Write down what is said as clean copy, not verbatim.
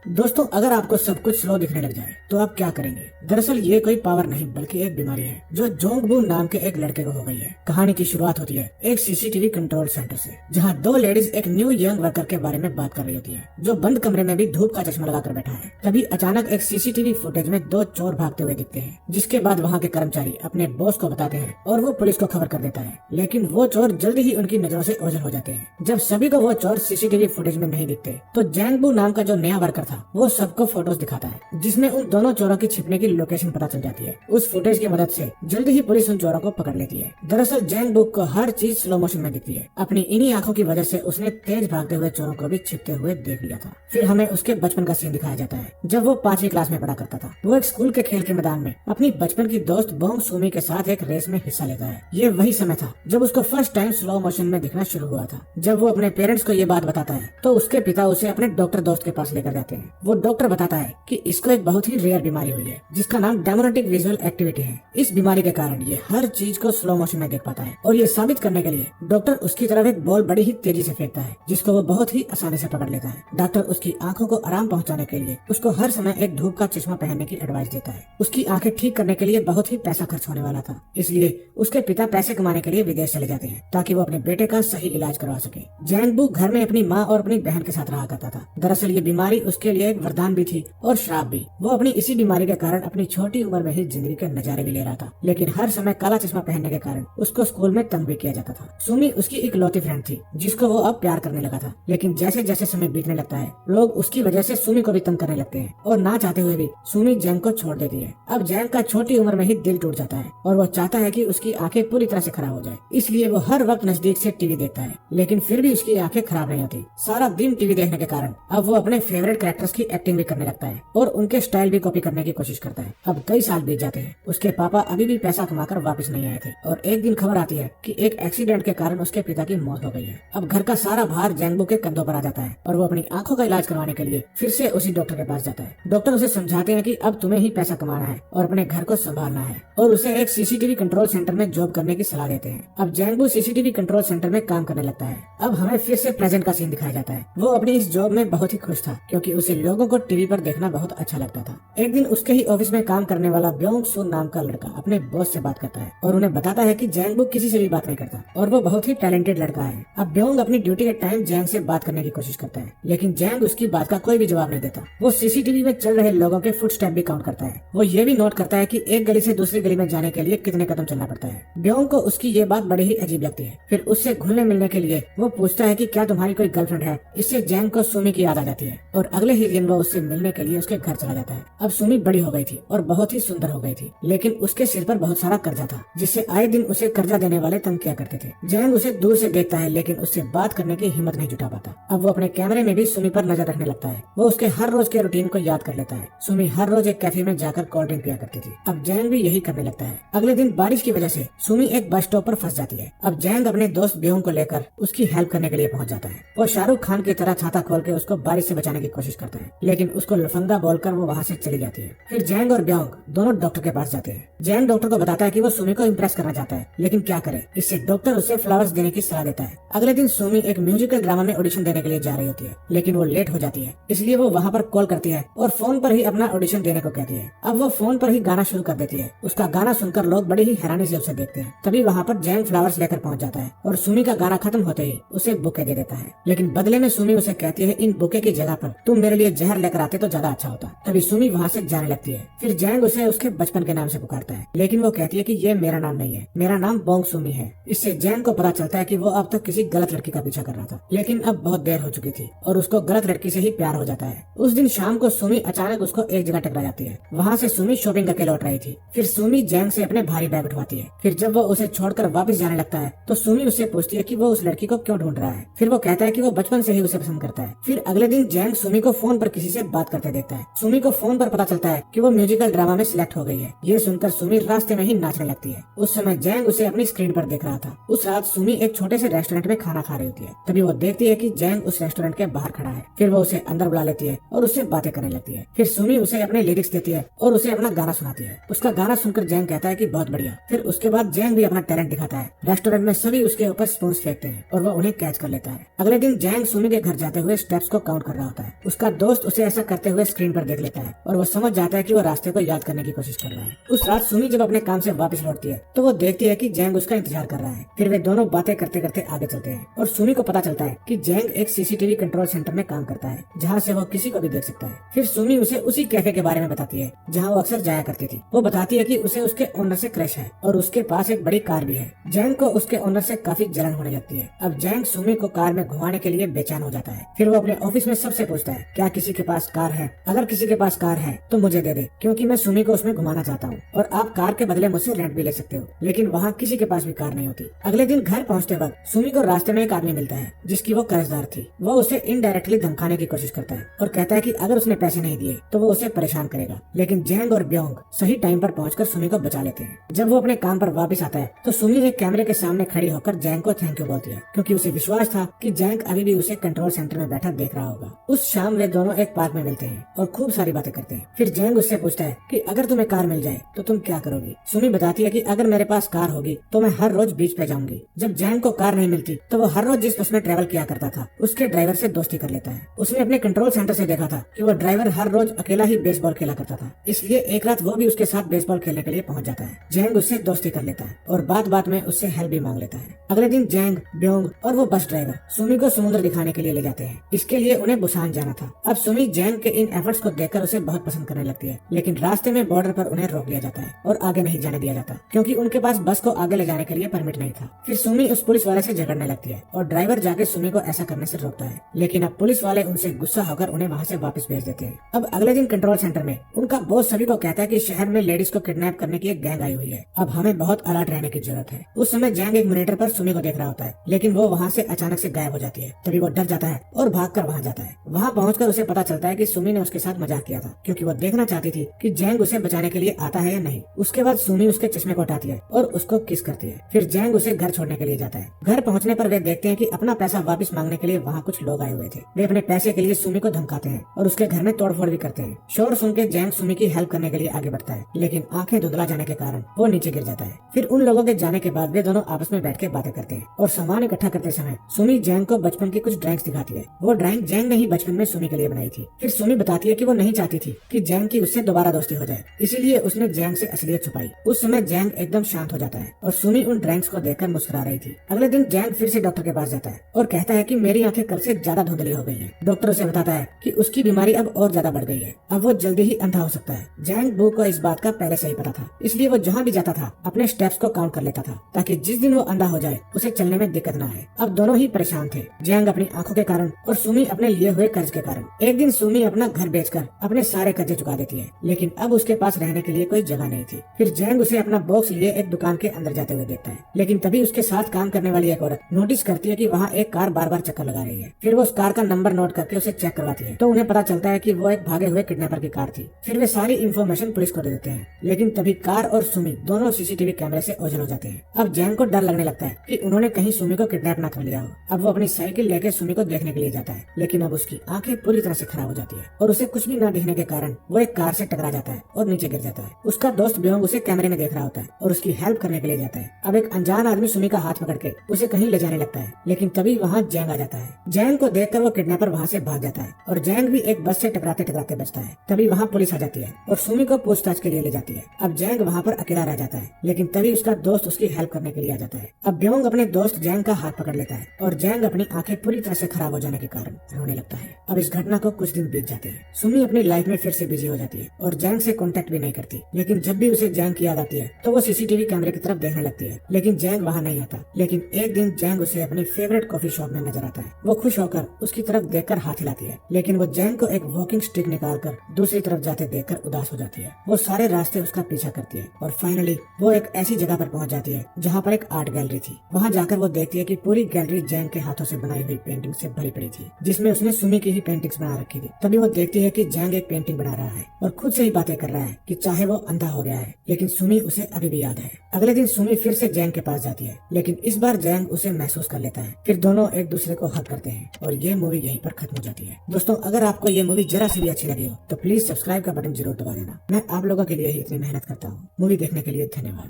दोस्तों, अगर आपको सब कुछ स्लो दिखने लग जाए तो आप क्या करेंगे? दरअसल ये कोई पावर नहीं बल्कि एक बीमारी है जो जोंगबू नाम के एक लड़के को हो गई है। कहानी की शुरुआत होती है एक सीसीटीवी कंट्रोल सेंटर से, जहां दो लेडीज एक न्यू यंग वर्कर के बारे में बात कर रही होती है जो बंद कमरे में भी धूप का चश्मा लगाकर बैठा है। तभी अचानक एक सीसीटीवी फुटेज में दो चोर भागते हुए दिखते हैं, जिसके बाद वहाँ के कर्मचारी अपने बॉस को बताते हैं और वो पुलिस को खबर कर देता है। लेकिन वो चोर जल्दी ही उनकी नजरों से ओझल हो जाते हैं। जब सभी को वो चोर सीसीटीवी फुटेज में नहीं दिखते तो जैंगबू नाम का जो नया वर्कर था वो सबको फोटोज दिखाता है, जिसमें उन दोनों चोरों की छिपने की लोकेशन पता चल जाती है। उस फुटेज की मदद से जल्दी ही पुलिस उन चोरों को पकड़ लेती है। दरअसल जैंगबू को हर चीज स्लो मोशन में दिखती है। अपनी इन्हीं आंखों की वजह से उसने तेज भागते हुए चोरों को भी छिपते हुए देख लिया था। फिर हमें उसके बचपन का सीन दिखाया जाता है जब वो 5वीं क्लास में पढ़ा करता था। वो एक स्कूल के खेल के मैदान में अपनी बचपन की दोस्त बोंग सुमी के साथ एक रेस में हिस्सा लेता है। ये वही समय था जब उसको फर्स्ट टाइम स्लो मोशन में दिखना शुरू हुआ था। जब वो अपने पेरेंट्स को ये बात बताता है तो उसके पिता उसे अपने डॉक्टर दोस्त के पास लेकर जाते हैं। वो डॉक्टर बताता है कि इसको एक बहुत ही रेयर बीमारी हुई है जिसका नाम डेमोनेटिक विजुअल एक्टिविटी है। इस बीमारी के कारण ये हर चीज को स्लो मोशन में देख पाता है और ये साबित करने के लिए डॉक्टर उसकी तरफ एक बॉल बड़ी ही तेजी से फेंकता है, जिसको वो बहुत ही आसानी से पकड़ लेता है। डॉक्टर उसकी आंखों को आराम पहुंचाने के लिए उसको हर समय एक धूप का चश्मा पहनने की एडवाइस देता है। उसकी आंखें ठीक करने के लिए बहुत ही पैसा खर्च होने वाला था, इसलिए उसके पिता पैसे कमाने के लिए विदेश चले जाते हैं ताकि वो अपने बेटे का सही इलाज करवा सके। जैंगबू घर में अपनी माँ और अपनी बहन के साथ रहा करता था। दरअसल ये बीमारी उसके लिए एक वरदान भी थी और श्राप भी। वो अपनी इसी बीमारी के कारण अपनी छोटी उम्र में ही जिंदगी के नजारे भी ले रहा था, लेकिन हर समय काला चश्मा पहनने के कारण उसको स्कूल में तंग भी किया जाता था। सुमी उसकी इकलौती फ्रेंड थी जिसको वो अब प्यार करने लगा था, लेकिन जैसे जैसे समय बीतने लगता है लोग उसकी वजह से सुमी को भी तंग करने लगते हैं और ना चाहते हुए भी सुमी जैंग को छोड़ देती है। अब जैंग का छोटी उम्र में ही दिल टूट जाता है और वो चाहता है कि उसकी आंखें पूरी तरह से खराब हो जाए, इसलिए वो हर वक्त नजदीक से टीवी देखता है। लेकिन फिर भी उसकी आंखें खराब नहीं होती। सारा दिन टीवी देखने के कारण अब वो अपने फेवरेट कैरेक्टर्स की एक्टिंग भी करने लगता है और उनके स्टाइल भी कॉपी करने की कोशिश करता है। अब कई साल बीत जाते हैं, उसके पापा अभी भी पैसा कमाकर वापस नहीं आए थे और एक दिन खबर आती है कि एक एक्सीडेंट के कारण उसके पिता की मौत हो गई है। अब घर का सारा भार जैंगबू के कंधों पर आ जाता है और वो अपनी आंखों का इलाज करवाने के लिए फिर से उसी डॉक्टर के पास जाता है। डॉक्टर उसे समझाते हैं कि अब तुम्हें ही पैसा कमाना है और अपने घर को संभालना है और उसे एक सीसीटीवी कंट्रोल सेंटर में जॉब करने की सलाह देते हैं। अब जैंगबू सीसीटीवी कंट्रोल सेंटर में काम करने लगता है। अब हमें फिर से प्रेजेंट का सीन दिखाया जाता है। वो अपनी इस जॉब में बहुत ही खुश था क्योंकि उसे लोगों को टीवी पर देखना बहुत अच्छा लगता था। एक दिन उसके ही ऑफिस में काम करने वाला ब्योंग सू नाम का लड़का अपने बॉस से बात करता है और उन्हें बताता है कि जैंगबू किसी से भी बात नहीं करता और वो बहुत ही टैलेंटेड लड़का है। अब ब्योंग अपनी ड्यूटी के टाइम जैंग से बात करने की कोशिश करता है, लेकिन जैंग उसकी बात का कोई भी जवाब नहीं देता। वो सीसीटीवी में चल रहे लोगों के फुटस्टेप भी काउंट करता है। वो ये भी नोट करता है कि एक गली से दूसरी गली में जाने के लिए कितने कदम चलना पड़ता है। ब्योंग को उसकी ये बात बड़ी ही अजीब लगती है। फिर उससे घुलने मिलने के लिए वो पूछता है कि क्या तुम्हारी कोई गर्लफ्रेंड है। इससे जैंग को सुमी की याद आ जाती है और अगले ही दिन वो उससे मिलने के लिए उसके घर चला जाता है। अब सुमी बड़ी हो गई थी और बहुत ही सुंदर हो गई थी, लेकिन उसके सिर पर बहुत सारा कर्जा था जिससे आए दिन उसे कर्जा देने वाले तंग किया करते थे। जैंग उसे दूर से देखता है लेकिन उससे बात करने की हिम्मत नहीं जुटा पाता। अब वो अपने कैमरे में भी सुमी पर नजर रखने लगता है। वो उसके हर रोज के रूटीन को याद कर लेता है। सुमी हर रोज एक कैफे में जाकर कोल्ड ड्रिंक पिया करती थी। अब जैंग भी यही करने लगता है। अगले दिन बारिश की वजह से सुमी एक बस स्टॉप पर फंस जाती है। अब जैंग अपने दोस्त ब्योंग को लेकर उसकी हेल्प करने के लिए पहुंच जाता है। वो शाहरुख खान की तरह छाता खोल के उसको बारिश से बचाने की कोशिश करता है, लेकिन उसको लफंगा बोलकर वो वहाँ से चली जाती है। फिर जैंग और ब्योंग दोनों डॉक्टर के पास जाते हैं। जैंग डॉक्टर को बताता है कि वो सुमी को इम्प्रेस करना चाहता है, लेकिन क्या करे। इससे डॉक्टर उसे फ्लावर्स देने की सलाह देता है। अगले दिन सुमी एक म्यूजिकल ड्रामा में ऑडिशन देने के लिए जा रही होती है, लेकिन वो लेट हो जाती है, इसलिए वो वहाँ पर कॉल करती है और फोन पर ही अपना ऑडिशन देने को कहती है। अब वो फोन पर ही गाना शुरू कर देती है। उसका गाना सुनकर लोग बड़ी ही हैरानी से उसे देखते हैं। तभी वहाँ पर जैंग फ्लावर्स लेकर पहुँच जाता है और सुमी का गाना खत्म होते ही उसे बुके दे देता है, लेकिन बदले में सुमी उसे कहती है इन बुके की जगह पर तुम मेरे लिए जहर लेकर आते तो ज्यादा अच्छा होता। तभी सुमी वहाँ से जाने लगती है। फिर जैंग उसे उसके बचपन के नाम से पुकारता है, लेकिन वो कहती है कि ये मेरा नाम नहीं है, मेरा नाम बोंग सुमी है। इससे जैंग को पता चलता है कि वो अब तक किसी गलत लड़की का पीछा कर रहा था, लेकिन अब बहुत देर हो चुकी थी और उसको गलत लड़की से ही प्यार हो जाता है। उस दिन शाम को सुमी अचानक उसको एक जगह टकरा जाती है। वहाँ से सुमी शॉपिंग करके लौट रही थी। फिर सुमी जैंग से अपने भारी बैग उठवाती है। फिर जब वो उसे छोड़कर वापस जाने लगता है तो सुमी उससे पूछती है कि वो उस लड़की को क्यों ढूंढ रहा है। फिर वो कहता है कि वो बचपन से ही उसे पसंद करता है। फिर अगले दिन जैंग सुमी को फोन पर किसी से बात करते देखता है। सुमी को फोन पर पता चलता है कि वो म्यूजिकल ड्रामा में सिलेक्ट हो गई है। ये सुनकर सुमी रास्ते में ही नाचने लगती है। उस समय जैंग उसे अपनी स्क्रीन पर देख रहा था। उस रात सुमी एक छोटे से रेस्टोरेंट में खाना खा रही होती है। तभी वो देखती है कि जैंग उस रेस्टोरेंट के बाहर खड़ा है। फिर वो उसे अंदर बुला लेती है और उससे बातें करने लगती है। फिर सुमी उसे अपने लिरिक्स देती है और उसे अपना गाना सुनाती है। उसका गाना सुनकर जैंग कहता है कि बहुत बढ़िया। फिर उसके बाद जैंग भी अपना टैलेंट दिखाता है। रेस्टोरेंट में सभी उसके ऊपर स्पून फेंकते हैं और वो उन्हें कैच कर लेता है। अगले दिन जैंग सुमी के घर जाते हुए स्टेप्स को काउंट कर रहा होता है। उसका दोस्त उसे ऐसा करते हुए स्क्रीन पर देख लेता है और वो समझ जाता है कि वो रास्ते को याद करने की कोशिश कर रहा है। उस रात सुमी जब अपने काम से वापस लौटती है तो वो देखती है कि जैंग उसका इंतजार कर रहा है। फिर वे दोनों बातें करते करते आगे चलते हैं और सुमी को पता चलता है कि जैंग एक सीसीटीवी कंट्रोल सेंटर में काम करता है जहाँ से वो किसी को भी देख सकता है। फिर सुमी उसे उसी कैफे के बारे में बताती है जहाँ वो अक्सर जाया करती थी। वो बताती है कि उसे उसके ओनर से क्रश है और उसके पास एक बड़ी कार भी है। जैंग को उसके ओनर से काफी जलन होने लगती है। अब जैंग सुमी को कार में घुमाने के लिए बेचैन हो जाता है। फिर वो अपने ऑफिस में सबसे पूछता है, क्या किसी के पास कार है? अगर किसी के पास कार है तो मुझे दे दे, क्योंकि मैं सुमी को उसमें घुमाना चाहता हूँ और आप कार के बदले मुझसे रेंट भी ले सकते हो। लेकिन वहाँ किसी के पास भी कार नहीं होती। अगले दिन घर पहुँचते वक्त सुमी को रास्ते में एक आदमी मिलता है जिसकी वो कर्जदार थी। वो उसे इनडायरेक्टली धमकाने की कोशिश करता है और कहता है कि अगर उसने पैसे नहीं दिए तो वो उसे परेशान करेगा। लेकिन जैंग और ब्योंग सही टाइम पर पहुंचकर सुमी को बचा लेते हैं। जब वो अपने काम पर वापस आता है तो सुमी एक कैमरे के सामने खड़ी होकर जैंग को थैंक यू बोलती है, क्योंकि उसे विश्वास था कि जैंग अभी भी उसे कंट्रोल सेंटर में बैठा देख रहा होगा। उस शाम वे दोनों एक पार्क में मिलते हैं और खूब सारी बातें करते हैं। फिर जैंग उससे पूछता है कि अगर तुम्हें कार मिल जाए तो तुम क्या करोगी? सुमी बताती है कि अगर मेरे पास कार होगी तो मैं हर रोज बीच पे जाऊंगी। जब जैंग को कार नहीं मिलती तो वो हर रोज जिस बस में ट्रेवल किया करता था उसके ड्राइवर से दोस्ती कर लेता है। उसने अपने कंट्रोल सेंटर से देखा था कि वो ड्राइवर हर रोज अकेला ही बेसबॉल खेला करता था, इसलिए एक रात वो भी उसके साथ बेसबॉल खेलने के लिए पहुंच जाता है। जैंग उससे दोस्ती कर लेता है और बात बात में उससे हेल्प भी मांग लेता है। अगले दिन जैंग, ब्योंग और वो बस ड्राइवर सुमी को समुद्र दिखाने के लिए ले जाते हैं। इसके लिए उन्हें बुसान जाना था। अब सुमी जैंग के इन एफर्ट्स को देखकर उसे बहुत पसंद करने लगती है, लेकिन रास्ते में बॉर्डर पर उन्हें रोक लिया जाता है और आगे नहीं जाने दिया जाता, क्योंकि उनके पास बस को आगे ले जाने के लिए परमिट नहीं था। फिर सुमी उस पुलिस वाले से झगड़ने लगती है और ड्राइवर जाके सुमी को ऐसा करने से रोकता है, लेकिन अब पुलिस वाले उनसे गुस्सा होकर उन्हें वहाँ से वापस भेज देते हैं। अब अगले दिन कंट्रोल सेंटर में उनका बॉस सभी को कहता है कि शहर में लेडीज को किडनैप करने की एक गैंग आई हुई है। अब हमें बहुत अलर्ट रहने की जरूरत है। उस समय जैंग एक मॉनिटर पर सुमी को देख रहा होता है, लेकिन वो वहाँ से अचानक से गायब हो जाती है। तभी वो डर जाता है और भागकर वहाँ जाता है। वहाँ पहुंचकर उसे पता चलता है कि सुमी ने उसके साथ मजाक किया था, क्योंकि वो देखना चाहती थी कि जैंग उसे बचाने के लिए आता है या नहीं। उसके बाद सुमी उसके चश्मे को हटाती है और उसको किस करती है। फिर जैंग उसे घर छोड़ने के लिए जाता है। घर पहुँचने पर वे देखते हैं कि अपना पैसा वापस मांगने के लिए वहाँ कुछ लोग आए हुए थे। वे अपने पैसे के लिए सुमी को धमकाते हैं और उसके घर में तोड़फोड़ भी करते हैं। शोर सुन के जैंग सुमी की हेल्प करने के लिए आगे बढ़ता है, लेकिन आंखें धुंधला जाने के कारण वो नीचे गिर जाता है। फिर उन लोगों के जाने के बाद वे दोनों आपस में बैठ के बातें करते हैं और सामान इकट्ठा करते समय सुमी जैंग को बचपन की कुछ ड्राइंग्स दिखाती है। वो ड्राइंग जैंग ने ही बचपन में सुमी के लिए बनाई थी। फिर सुमी बताती है कि वो नहीं चाहती थी कि जैंग की उससे दोबारा दोस्ती हो जाए, इसीलिए उसने जैंग से असलियत छुपाई। उस समय जैंग एकदम शांत हो जाता है और सुमी उन ड्राइंग्स को देखकर मुस्कुरा रही थी। अगले दिन जैंग फिर से डॉक्टर के पास जाता है और कहता है कि मेरी आंखें कल से ज्यादा धुंधली हो गई हैं। डॉक्टर उसे बताता है कि उसकी बीमारी अब और ज्यादा बढ़ गई है, अब वो जल्दी ही अंधा हो सकता है। जैंग बू को इस बात का पहले से ही पता था, इसलिए वो जहाँ भी जाता था अपने स्टेप्स को काउंट कर लेता था, ताकि जिस दिन वो अंधा हो जाए उसे चलने में दिक्कत न आए। अब दोनों ही परेशान थे, जैंग अपनी आंखों के कारण और सुमी अपने लिए हुए कर्ज के कारण। एक दिन सुमी अपना घर बेचकर अपने सारे कर्जे चुका देती है, लेकिन अब उसके पास रहने के लिए कोई जगह नहीं थी। फिर जैंग उसे अपना बॉक्स लिए एक दुकान के अंदर जाते हुए देखता है, लेकिन तभी उसके साथ काम करने वाली एक औरत नोटिस करती है कि वहाँ एक कार बार बार चक्कर लगा रही है। फिर वो उस कार का नंबर नोट करके उसे चेक करवाती है तो उन्हें पता चलता है कि वो एक भागे हुए किडनैपर की कार थी। फिर वे सारी इन्फॉर्मेशन पुलिस को दे देते हैं, लेकिन तभी कार और सुमी दोनों सीसीटीवी कैमरे से ओझल हो जाते हैं। अब जैंग को डर लगने लगता है कि उन्होंने कहीं सुमी को किडनैप न कर लिया हो। अब वो अपनी साइकिल लेके सुमी को देखने के लिए जाता है, लेकिन अब उसकी आंखें पूरी तरह से खराब हो जाती है और उसे कुछ भी न दिखने के कारण वो एक कार से टकरा जाता है और नीचे गिर जाता है। उसका दोस्त ब्योंग उसे कैमरे में देख रहा होता है और उसकी हेल्प करने के लिए जाता है। अब एक अनजान आदमी सुमी का हाथ पकड़ के उसे कहीं ले जाने लगता है, लेकिन तभी वहाँ जैंग आ जाता है। जैंग को देखकर वो किडनैपर वहाँ से भाग जाता है और जैंग भी एक बस से टकराते टकराते बचता है। तभी वहाँ पुलिस आ जाती है और सुमी को पूछताछ के लिए ले जाती है। अब जैंग वहाँ पर अकेला रह जाता है, लेकिन तभी उसका दोस्त उसकी हेल्प करने के लिए आ जाता है। अब ब्योंग अपने दोस्त जैंग का हाथ पकड़ लेता है और जैंग अपनी आंखें पूरी तरह से खराब हो जाने के कारण रोने लगता है। अब इस घटना को कुछ दिन बीत जाते हैं। सुमी अपनी लाइफ में फिर से बिजी हो जाती है और जैंग से कांटेक्ट भी नहीं करती, लेकिन जब भी उसे जैंग की याद आती है तो वो सीसीटीवी कैमरे की तरफ देखने लगती है, लेकिन जैंग वहाँ नहीं आता। लेकिन एक दिन जैंग उसे अपनी फेवरेट कॉफी शॉप में नजर आता है। वो खुश होकर उसकी तरफ देखकर हाथ हिलाती है, लेकिन वो जैंग को एक वॉकिंग स्टिक निकालकर दूसरी तरफ जाते देखकर उदास हो जाती है। वो सारे रास्ते उसका पीछा करती है और फाइनली वो एक ऐसी जगह पर पहुंच जाती है जहाँ पर एक आर्ट गैलरी थी। वहाँ जाकर वो देखती है कि पूरी गैलरी जैंग के हाथों से बनाई हुई पेंटिंग से भरी पड़ी थी, जिसमें उसने सुमी की ही पेंटिंग्स बना रखी थी। तभी वो देखती है कि जैंग एक पेंटिंग बना रहा है और खुद से ही बातें कर रहा है कि चाहे वो अंधा हो गया है, लेकिन सुमी उसे अभी भी याद है। अगले दिन सुमी फिर से जैंग के पास जाती है, लेकिन इस बार जैंग उसे महसूस कर लेता है। फिर दोनों एक दूसरे को हग करते हैं और ये मूवी यहीं पर खत्म हो जाती है। दोस्तों, अगर आपको ये मूवी जरा सी भी अच्छी लगी हो तो प्लीज सब्सक्राइब का बटन जरूर दबा देना। मैं आप लोगों के लिए ही इतनी मेहनत करता हूँ। मूवी देखने के लिए धन्यवाद।